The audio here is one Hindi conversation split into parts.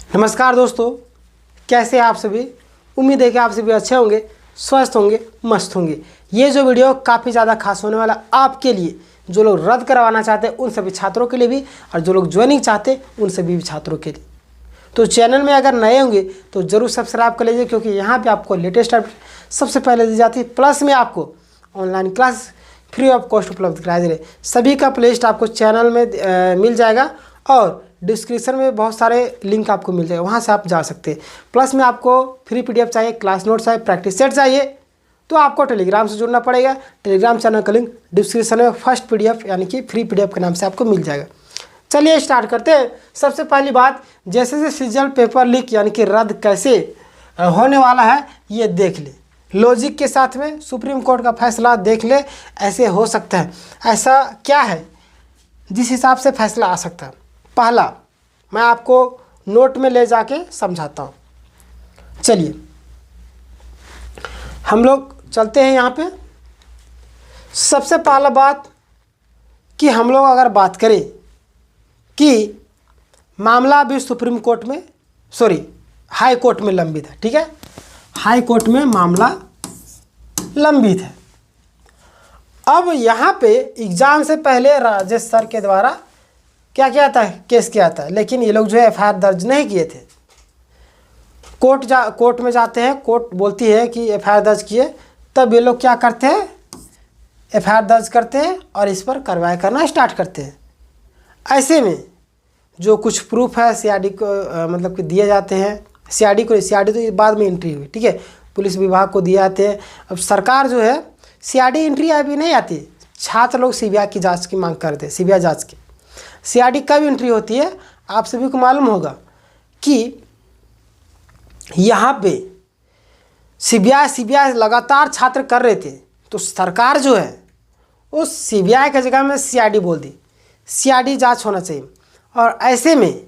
नमस्कार दोस्तों, कैसे हैं आप सभी। उम्मीद है कि आप सभी अच्छे होंगे, स्वस्थ होंगे, मस्त होंगे। ये जो वीडियो काफ़ी ज़्यादा खास होने वाला आपके लिए, जो लोग रद्द करवाना चाहते हैं उन सभी छात्रों के लिए भी, और जो लोग ज्वाइनिंग चाहते हैं उन सभी छात्रों के लिए। तो चैनल में अगर नए होंगे तो ज़रूर सब्सक्राइब कर लीजिए, क्योंकि यहाँ पर आपको लेटेस्ट अपडेट सबसे पहले दी जाती है। प्लस में आपको online class free of cost उपलब्ध कराया जा रहे। सभी का प्लेलिस्ट आपको चैनल में मिल जाएगा, और डिस्क्रिप्शन में बहुत सारे लिंक आपको मिल जाएगा, वहाँ से आप जा सकते हैं। प्लस में आपको फ्री पीडीएफ चाहिए, क्लास नोट चाहिए, प्रैक्टिस सेट चाहिए, तो आपको टेलीग्राम से जुड़ना पड़ेगा। टेलीग्राम चैनल का लिंक डिस्क्रिप्शन में फर्स्ट पीडीएफ यानी कि फ्री पीडीएफ के नाम से आपको मिल जाएगा। चलिए स्टार्ट करते हैं। सबसे पहली बात, जैसे जैसे सीजल पेपर लीक यानी कि रद्द कैसे होने वाला है ये देख ले। लॉजिक के साथ में सुप्रीम कोर्ट का फैसला देख ले। ऐसे हो सकता है, ऐसा क्या है जिस हिसाब से फैसला आ सकता है। पहला, मैं आपको नोट में ले जाके समझाता हूँ। चलिए हम लोग चलते हैं यहाँ पे। सबसे पहला बात कि हम लोग अगर बात करें कि मामला अभी सुप्रीम कोर्ट में, हाई कोर्ट में लंबित है, ठीक है। हाई कोर्ट में मामला लंबित है। अब यहाँ पे एग्ज़ाम से पहले राजेश सर के द्वारा क्या किया था, केस किया था, लेकिन ये लोग जो है एफआईआर दर्ज नहीं किए थे। कोर्ट में जाते हैं, कोर्ट बोलती है कि एफआईआर दर्ज किए, तब ये लोग क्या करते हैं, एफआईआर दर्ज करते हैं और इस पर कार्रवाई करना स्टार्ट करते हैं। ऐसे में जो कुछ प्रूफ है सीआईडी को मतलब कि दिए जाते हैं। सीआईडी तो बाद में एंट्री हुई, ठीक है, पुलिस विभाग को दिए जाते हैं। अब सरकार जो है सीआईडी एंट्री अभी नहीं आती। छात्र लोग सीबीआई की जांच की मांग करते हैं, सीबीआई जांच की। सीआईडी कब एंट्री होती है, आप सभी को मालूम होगा कि यहाँ पे सीबीआई लगातार छात्र कर रहे थे, तो सरकार जो है उस सीबीआई की जगह में सीआईडी बोल दी। सीआईडी जांच होना चाहिए। और ऐसे में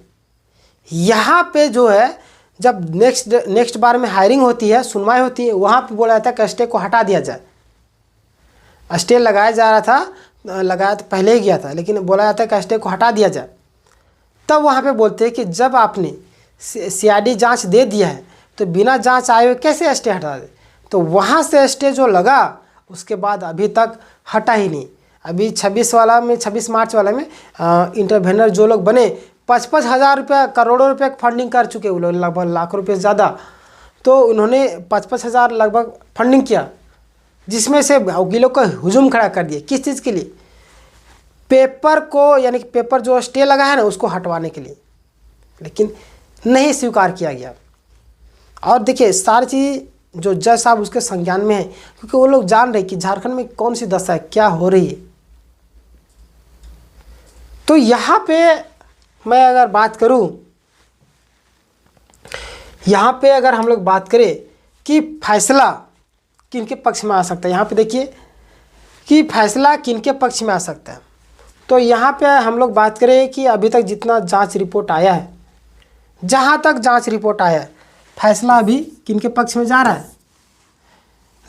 यहाँ पे जो है जब नेक्स्ट बार में हायरिंग होती है, सुनवाई होती है, वहाँ पे बोला जाता है कि स्टे को हटा दिया जाए। स्टे लगाया जा रहा था, लगाया तो पहले ही गया था, लेकिन बोला जाता है कि स्टे को हटा दिया जाए। तब वहाँ पे बोलते हैं कि जब आपने सीआईडी जांच दे दिया है तो बिना जांच आए हुए कैसे स्टे हटा दे। तो वहाँ से स्टे जो लगा उसके बाद अभी तक हटा ही नहीं। अभी 26 मार्च वाला में इंटरवेनर जो लोग बने 55 हज़ार रुपया, करोड़ों रुपये फंडिंग कर चुके वो लोग, लगभग लाख रुपये से ज़्यादा। तो उन्होंने 55 हज़ार लगभग फंडिंग किया, जिसमें से वकीलों को हुजूम खड़ा कर दिया। किस चीज़ के लिए, पेपर को, यानी कि पेपर जो स्टे लगा है ना उसको हटवाने के लिए, लेकिन नहीं स्वीकार किया गया। और देखिए सारी चीज़ जो जज साहब उसके संज्ञान में है, क्योंकि वो लोग जान रहे कि झारखंड में कौन सी दशा है, क्या हो रही है। तो यहाँ पे मैं अगर बात करूँ, यहाँ पे अगर हम लोग बात करें कि फैसला किनके पक्ष में आ सकता है, यहाँ पे देखिए कि फैसला किनके पक्ष में आ सकता है। तो यहाँ पे हम लोग बात करें कि अभी तक जितना जांच रिपोर्ट आया है, जहाँ तक जांच रिपोर्ट आया है, फैसला अभी किनके पक्ष में जा रहा है,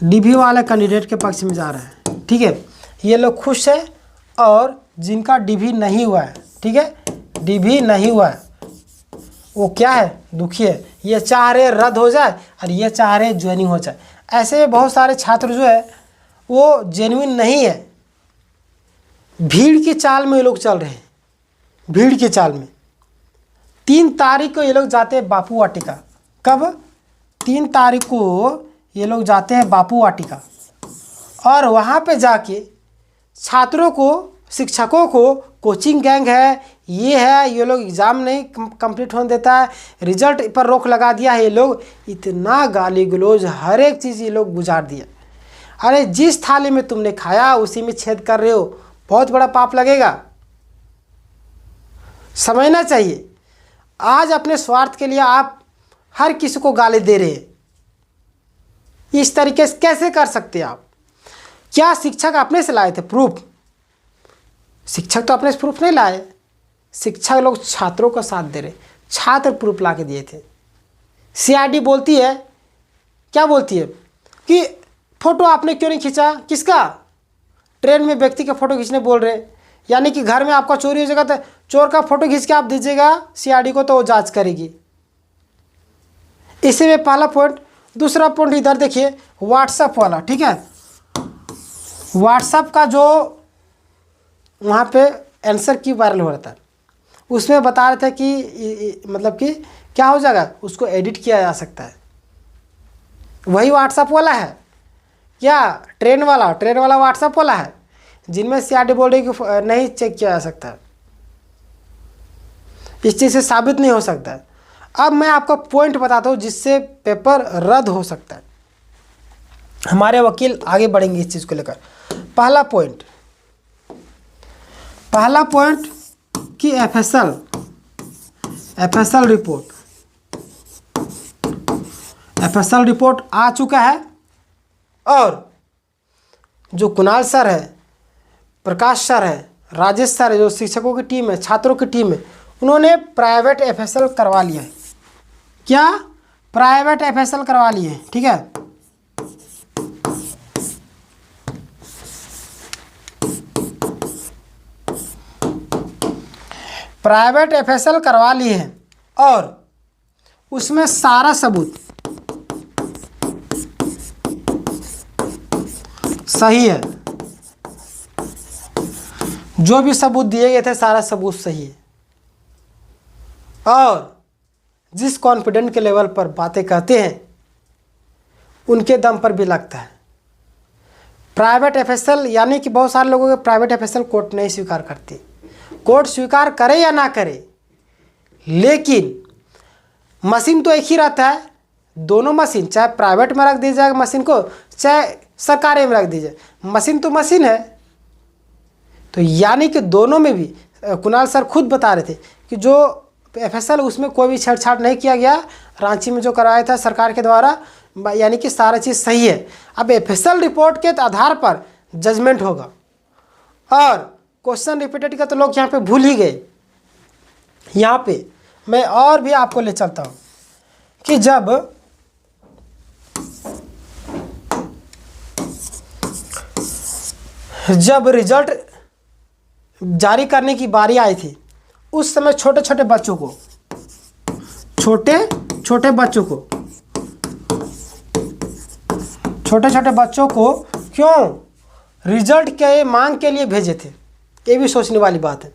डीवी वाले कैंडिडेट के पक्ष में जा रहा है, ठीक है। ये लोग खुश है, और जिनका डीवी नहीं हुआ है, ठीक है, डीवी नहीं हुआ है, वो क्या है, दुखी है। ये चाह रहे रद्द हो जाए और ये चाह रहे ज्वाइनिंग हो जाए। ऐसे बहुत सारे छात्र जो है वो जेन्युइन नहीं है। भीड़ की चाल में ये लोग चल रहे हैं, भीड़ की चाल में। 3 तारीख को ये लोग जाते हैं बापू वाटिका। कब, 3 तारीख को ये लोग जाते हैं बापू वाटिका, और वहाँ पे जाके छात्रों को, शिक्षकों को, कोचिंग गैंग है, ये है, ये लोग एग्ज़ाम नहीं कंप्लीट होने देता है, रिजल्ट पर रोक लगा दिया है, ये लोग इतना गाली गलौज, हर एक चीज़ ये लोग गुजार दिया। अरे जिस थाली में तुमने खाया उसी में छेद कर रहे हो, बहुत बड़ा पाप लगेगा। समझना चाहिए, आज अपने स्वार्थ के लिए आप हर किसी को गाली दे रहे हैं। इस तरीके से कैसे कर सकते हैं आप। क्या शिक्षक अपने से लाए थे प्रूफ? शिक्षक तो अपने से प्रूफ नहीं लाए, शिक्षक लोग छात्रों का साथ दे रहे, छात्र प्रूफ ला के दिए थे। सीआईडी बोलती है, क्या बोलती है कि फ़ोटो आपने क्यों नहीं खींचा, किसका, ट्रेन में व्यक्ति का फ़ोटो खींचने बोल रहे। यानी कि घर में आपका चोरी हो जाएगा तो चोर का फ़ोटो खींच के आप दीजिएगा सीआईडी को, तो वो जांच करेगी। इसी में पहला पॉइंट। दूसरा पॉइंट इधर देखिए व्हाट्सएप वाला, ठीक है। व्हाट्सएप का जो वहाँ पे आंसर की वायरल हो रहा था, उसमें बता रहे थे कि मतलब कि क्या हो जाएगा, उसको एडिट किया जा सकता है। वही व्हाट्सएप वाला है क्या, ट्रेन वाला व्हाट्सएप वाला है, जिनमें सीआरडी बोल रही कि नहीं चेक किया जा सकता है। इस चीज़ से साबित नहीं हो सकता है। अब मैं आपको पॉइंट बताता हूँ जिससे पेपर रद्द हो सकता है। हमारे वकील आगे बढ़ेंगे इस चीज़ को लेकर। पहला पॉइंट कि एफएसएल रिपोर्ट आ चुका है, और जो कुणाल सर है, प्रकाश सर है, राजेश सर है, जो शिक्षकों की टीम है, छात्रों की टीम है, उन्होंने प्राइवेट एफएसएल करवा लिया है। क्या, प्राइवेट एफएसएल करवा लिए, ठीक है। प्राइवेट एफएसएल करवा लिए हैं, और उसमें सारा सबूत सही है। जो भी सबूत दिए गए थे सारा सबूत सही है, और जिस कॉन्फिडेंट के लेवल पर बातें कहते हैं उनके दम पर भी लगता है। प्राइवेट एफएसएल यानी कि बहुत सारे लोगों के प्राइवेट एफएसएल कोर्ट नहीं स्वीकार करती। कोर्ट स्वीकार करे या ना करे, लेकिन मशीन तो एक ही रहता है। दोनों मशीन, चाहे प्राइवेट में रख दी जाए मशीन को, चाहे सरकारी में रख दी जाए, मशीन तो मशीन है। तो यानी कि दोनों में भी कुणाल सर खुद बता रहे थे कि जो एफएसएल उसमें कोई भी छेड़छाड़ नहीं किया गया, रांची में जो कराया था सरकार के द्वारा, यानी कि सारा चीज़ सही है। अब एफएसएल रिपोर्ट के आधार पर जजमेंट होगा, और क्वेश्चन रिपीटेड का तो लोग यहाँ पे भूल ही गए। यहाँ पे मैं और भी आपको ले चलता हूँ कि जब रिजल्ट जारी करने की बारी आई थी, उस समय छोटे छोटे बच्चों को क्यों रिजल्ट के मांग के लिए भेजे थे, ये भी सोचने वाली बात है।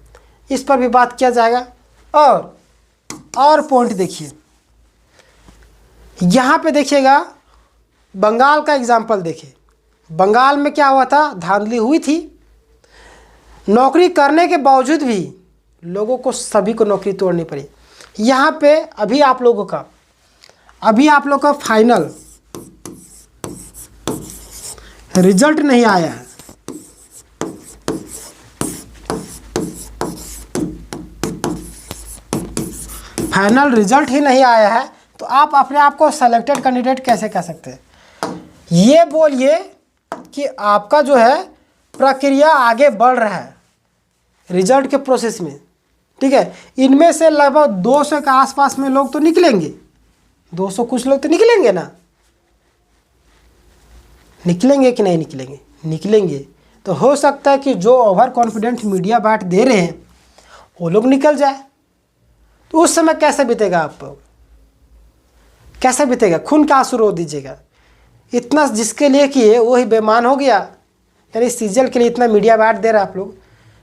इस पर भी बात किया जाएगा। और पॉइंट देखिए, यहाँ पे देखिएगा बंगाल का एग्जाम्पल देखिए। बंगाल में क्या हुआ था, धांधली हुई थी। नौकरी करने के बावजूद भी लोगों को, सभी को नौकरी तोड़नी पड़ी। यहाँ पे अभी आप लोगों का फाइनल रिजल्ट नहीं आया है। फाइनल रिजल्ट ही नहीं आया है, तो आप अपने आप को सेलेक्टेड कैंडिडेट कैसे कह सकते हैं? ये बोलिए कि आपका जो है प्रक्रिया आगे बढ़ रहा है रिजल्ट के प्रोसेस में, ठीक है। इनमें से लगभग 200 के आसपास में लोग तो निकलेंगे, 200 कुछ लोग तो निकलेंगे ना, निकलेंगे कि नहीं निकलेंगे? निकलेंगे। तो हो सकता है कि जो ओवर कॉन्फिडेंट मीडिया बाट दे रहे हैं वो लोग निकल जाए। तो उस समय कैसे बीतेगा आप लोग, कैसे बीतेगा? खून का आंसू रो दीजिएगा। इतना जिसके लिए किए वही बेईमान हो गया। यानी सीजल के लिए इतना मीडिया बाट दे रहा है आप लोग,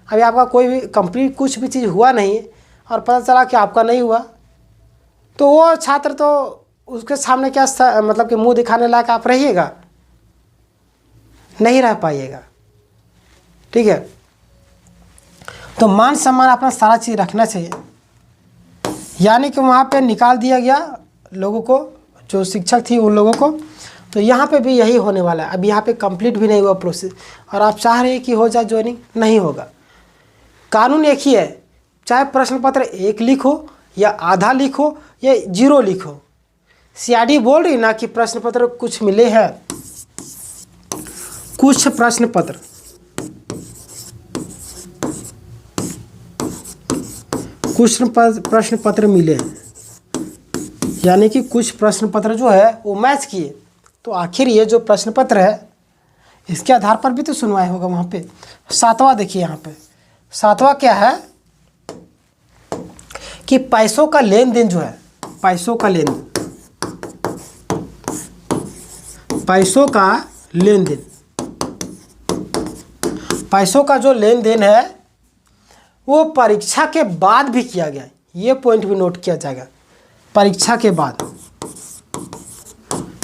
अभी आपका कोई भी कंप्लीट कुछ भी चीज़ हुआ नहीं और पता चला कि आपका नहीं हुआ, तो वो छात्र तो उसके सामने क्या मतलब कि मुंह दिखाने लायक आप रहिएगा? नहीं रह पाइएगा, ठीक है। तो मान सम्मान अपना सारा चीज़ रखना चाहिए। यानी कि वहाँ पे निकाल दिया गया लोगों को, जो शिक्षक थी उन लोगों को। तो यहाँ पे भी यही होने वाला है। अब यहाँ पे कंप्लीट भी नहीं हुआ प्रोसेस, और आप चाह रहे हैं कि हो जाए ज्वाइनिंग, नहीं होगा। कानून एक ही है, चाहे प्रश्न पत्र 1 लिखो या आधा लिखो या 0 लिखो। सीआरडी बोल रही ना कि प्रश्न पत्र कुछ मिले हैं, कुछ प्रश्न पत्र मिले हैं, यानी कि कुछ प्रश्न पत्र जो है वो मैच किए। तो आखिर ये जो प्रश्न पत्र है इसके आधार पर भी तो सुनवाई होगा वहाँ पे। 7वां देखिए, यहाँ पे 7वां क्या है कि पैसों का लेन देन जो है, पैसों का लेन देन, पैसों का लेन देन, पैसों का जो लेन देन है वो परीक्षा के बाद भी किया गया, ये पॉइंट भी नोट किया जाएगा। परीक्षा के बाद,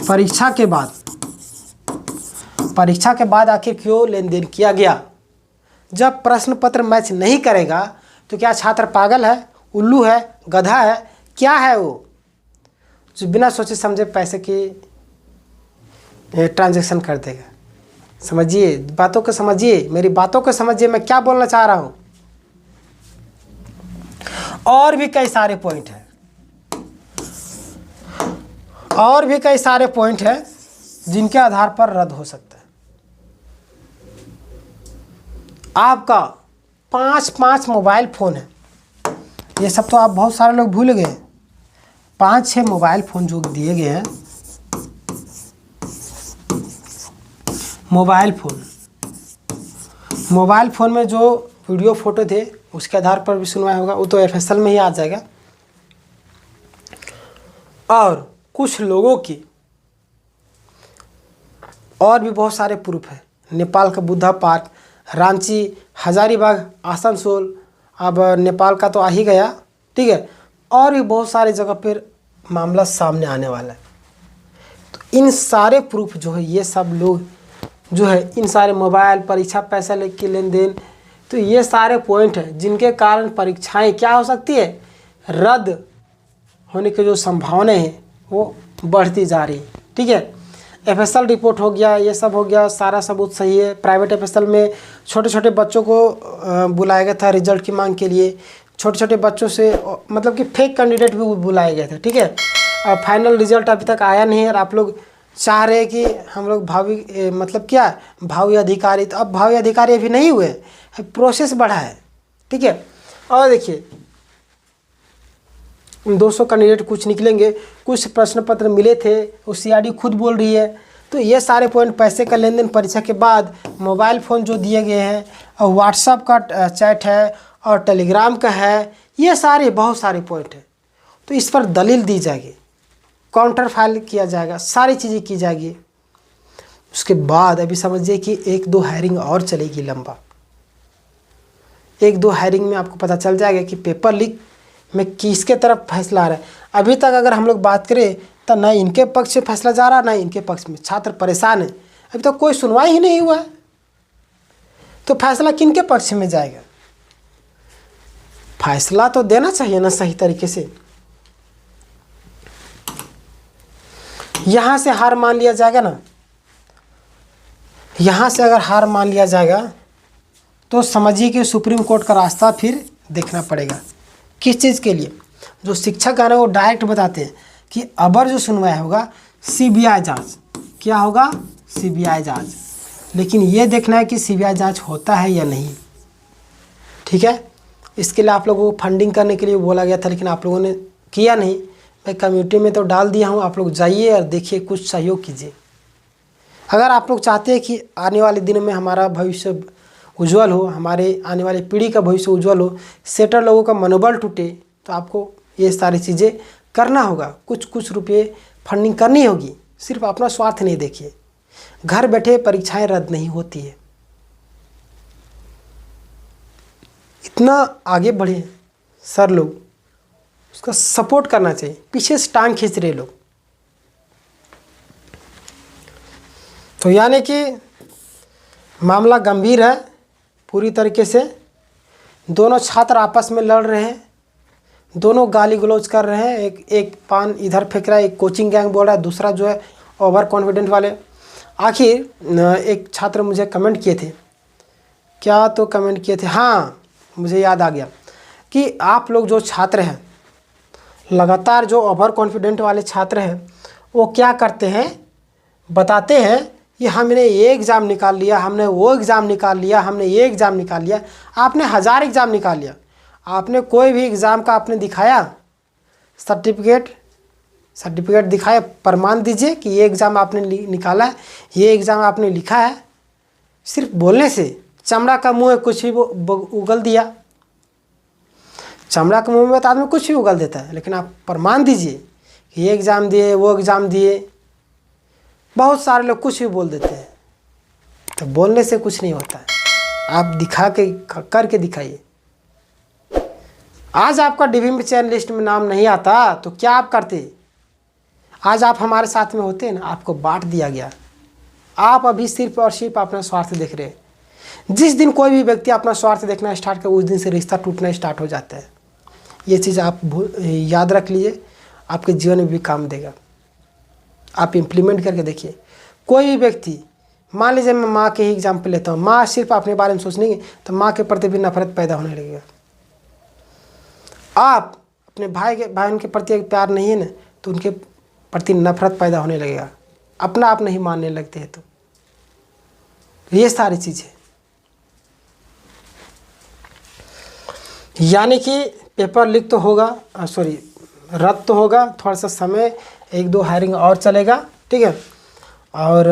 परीक्षा के बाद, परीक्षा के बाद आखिर क्यों लेन देन किया गया? जब प्रश्न पत्र मैच नहीं करेगा तो क्या छात्र पागल है, उल्लू है, गधा है, क्या है वो जो बिना सोचे समझे पैसे की ट्रांजैक्शन कर देगा? समझिए बातों को, समझिए मेरी बातों को, समझिए मैं क्या बोलना चाह रहा हूं। और भी कई सारे पॉइंट हैं, और भी कई सारे पॉइंट हैं जिनके आधार पर रद्द हो सकता है। आपका 5 मोबाइल फ़ोन है, ये सब तो आप बहुत सारे लोग भूल गए। 5-6 मोबाइल फ़ोन जो दिए गए हैं, मोबाइल फ़ोन में जो वीडियो फ़ोटो थे उसके आधार पर भी सुनवाया होगा, वो तो एफएसएल में ही आ जाएगा। और कुछ लोगों की और भी बहुत सारे प्रूफ है, नेपाल का बुद्धा पार्क, रांची, हजारीबाग, आसनसोल, अब नेपाल का तो आ ही गया, ठीक है, और भी बहुत सारे जगह पर मामला सामने आने वाला है। तो इन सारे प्रूफ जो है, ये सब लोग जो है, इन सारे मोबाइल, परीक्षा पैसा लेके लेन देन, तो ये सारे पॉइंट हैं जिनके कारण परीक्षाएं क्या हो सकती है, रद्द होने की जो संभावनाएं हैं वो बढ़ती जा रही है, ठीक है। एफएसएल रिपोर्ट हो गया, ये सब हो गया, सारा सबूत सही है। प्राइवेट एफएसएल में छोटे छोटे बच्चों को बुलाया गया था रिजल्ट की मांग के लिए, छोटे छोटे बच्चों से मतलब कि फेक कैंडिडेट भी बुलाए गए थे, ठीक है। फाइनल रिजल्ट अभी तक आया नहीं है और आप लोग चाह रहे हैं कि हम लोग भावी मतलब क्या भावी अधिकारी, तो अब भावी अधिकारी अभी नहीं हुए, प्रोसेस बढ़ा है, ठीक है। और देखिए 200 कैंडिडेट कुछ निकलेंगे, कुछ प्रश्न पत्र मिले थे, वो सीआरडी खुद बोल रही है। तो ये सारे पॉइंट, पैसे का लेन देन परीक्षा के बाद, मोबाइल फ़ोन जो दिए गए हैं, और व्हाट्सएप का चैट है और टेलीग्राम का है, ये सारे बहुत सारे पॉइंट हैं। तो इस पर दलील दी जाएगी, काउंटर फाइल किया जाएगा, सारी चीज़ें की जाएगी। उसके बाद अभी समझिए कि 1-2 हायरिंग और चलेगी लंबा। 1-2 हायरिंग में आपको पता चल जाएगा कि पेपर लीक में किसके तरफ फैसला आ रहा है। अभी तक अगर हम लोग बात करें तो ना इनके पक्ष से फैसला जा रहा, ना इनके पक्ष में। छात्र परेशान है, अभी तक कोई सुनवाई ही नहीं हुआ है, तो फैसला किनके पक्ष में जाएगा? फैसला तो देना चाहिए ना सही तरीके से। यहाँ से हार मान लिया जाएगा ना, यहाँ से अगर हार मान लिया जाएगा तो समझिए कि सुप्रीम कोर्ट का रास्ता फिर देखना पड़ेगा। किस चीज़ के लिए? जो शिक्षक है ना वो डायरेक्ट बताते हैं कि अबर जो सुनवाई होगा सीबीआई जांच, क्या होगा? सीबीआई जांच। लेकिन ये देखना है कि सीबीआई जांच होता है या नहीं, ठीक है। इसके लिए आप लोगों को फंडिंग करने के लिए बोला गया था, लेकिन आप लोगों ने किया नहीं। मैं कम्युनिटी में तो डाल दिया हूँ, आप लोग जाइए और देखिए, कुछ सहयोग कीजिए। अगर आप लोग चाहते हैं कि आने वाले दिनों में हमारा भविष्य उज्जवल हो, हमारे आने वाली पीढ़ी का भविष्य उज्जवल हो, सेटर लोगों का मनोबल टूटे, तो आपको ये सारी चीज़ें करना होगा। कुछ रुपये फंडिंग करनी होगी। सिर्फ अपना स्वार्थ नहीं देखिए। घर बैठे परीक्षाएं रद्द नहीं होती है। इतना आगे बढ़े सर लोग, उसका सपोर्ट करना चाहिए। पीछे से टांग खींच रहे लोग। तो यानी कि मामला गंभीर है पूरी तरीके से। दोनों छात्र आपस में लड़ रहे हैं, दोनों गाली गलौज कर रहे हैं। एक पान इधर फेंक रहा है, एक कोचिंग गैंग बोल रहा है, दूसरा जो है ओवर कॉन्फिडेंट वाले। आखिर एक छात्र मुझे कमेंट किए थे, क्या तो कमेंट किए थे, हाँ मुझे याद आ गया, कि आप लोग जो छात्र हैं, लगातार जो ओवर कॉन्फिडेंट वाले छात्र हैं, वो क्या करते हैं, बताते हैं कि हमने ये एग्ज़ाम निकाल लिया, हमने वो एग्ज़ाम निकाल लिया, हमने ये एग्ज़ाम निकाल लिया। आपने 1000 एग्ज़ाम निकाल लिया, आपने कोई भी एग्ज़ाम का आपने दिखाया सर्टिफिकेट दिखाया, प्रमाण दीजिए कि ये एग्ज़ाम आपने निकाला है, ये एग्ज़ाम आपने लिखा है। सिर्फ बोलने से चमड़ा का मुँह है, कुछ भी उगल दिया। चमड़ा के मुँह में तो आदमी कुछ भी उगल देता है, लेकिन आप प्रमाण दीजिए कि ये एग्ज़ाम दिए, वो एग्ज़ाम दिए। बहुत सारे लोग कुछ भी बोल देते हैं, तो बोलने से कुछ नहीं होता है, आप दिखा के करके दिखाइए। आज आपका DVM चयन लिस्ट में नाम नहीं आता तो क्या आप करते? आज आप हमारे साथ में होते ना, आपको बांट दिया गया। आप अभी सिर्फ और सिर्फ अपना स्वार्थ देख रहे हैं। जिस दिन कोई भी व्यक्ति अपना स्वार्थ देखना स्टार्ट करे, उस दिन से रिश्ता टूटना स्टार्ट हो जाता है। ये चीज़ आप याद रख लीजिए, आपके जीवन में भी काम देगा। आप इम्प्लीमेंट करके देखिए। कोई भी व्यक्ति, मान लीजिए मैं माँ के ही एग्जाम्पल लेता हूँ, माँ सिर्फ अपने बारे में सोचेंगे तो माँ के प्रति भी नफरत पैदा होने लगेगा। आप अपने भाई के प्रति प्यार नहीं है ना, तो उनके प्रति नफरत पैदा होने लगेगा, अपना आप नहीं मानने लगते हैं। तो ये सारी चीज़ें, यानी कि पेपर लीक तो होगा, रद्द तो होगा, थोड़ा सा समय 1-2 हायरिंग और चलेगा, ठीक है। और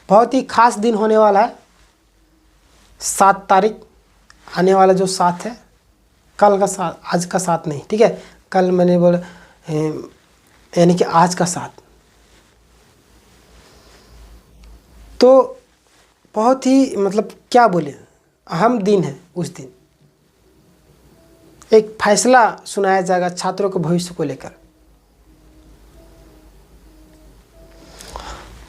बहुत ही खास दिन होने वाला है, 7 तारीख, आने वाला जो 7 है, कल का 7, आज का 7 नहीं, ठीक है। कल मैंने बोला यानी कि आज का 7। तो बहुत ही मतलब क्या बोले, अहम दिन है। उस दिन एक फैसला सुनाया जाएगा छात्रों के भविष्य को लेकर।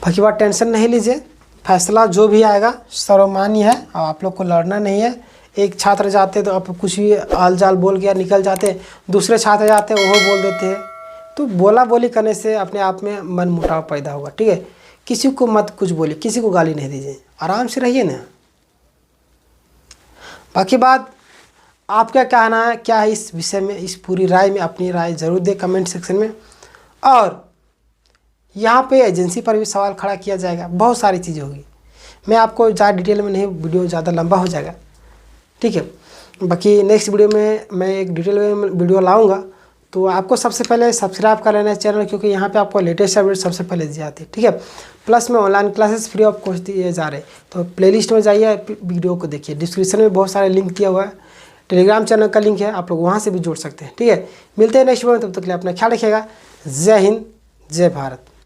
बाकी बात टेंशन नहीं लीजिए, फैसला जो भी आएगा सर्वमान्य है और आप लोग को लड़ना नहीं है। एक छात्र जाते तो आप कुछ भी आल जाल बोल के निकल जाते, दूसरे छात्र जाते वो बोल देते हैं। तो बोला बोली करने से अपने आप में मन मुटाव पैदा होगा, ठीक है। किसी को मत कुछ बोलिए, किसी को गाली नहीं दीजिए, आराम से रहिए ना। बाकी बात आपका कहना है क्या है इस विषय में, इस पूरी राय में अपनी राय ज़रूर दें कमेंट सेक्शन में। और यहाँ पे एजेंसी पर भी सवाल खड़ा किया जाएगा, बहुत सारी चीज़ें होगी। मैं आपको ज़्यादा डिटेल में नहीं, वीडियो ज़्यादा लंबा हो जाएगा, ठीक है। बाकी नेक्स्ट वीडियो में मैं एक डिटेल में वीडियो लाऊंगा, तो आपको सबसे पहले सब्सक्राइब कर लेना है चैनल, क्योंकि यहाँ पे आपको लेटेस्ट अपडेट सबसे पहले दी जाती है, ठीक है। प्लस में online classes free of cost दिए जा रहे हैं, तो प्लेलिस्ट में जाइए, वीडियो को देखिए। डिस्क्रिप्शन में बहुत सारे लिंक दिया हुआ है, टेलीग्राम चैनल का लिंक है, आप लोग वहाँ से भी जुड़ सकते हैं, ठीक है। मिलते हैं नेक्स्ट वीडियो में, तब तक के लिए अपना ख्याल रखिएगा। जय हिंद, जय भारत।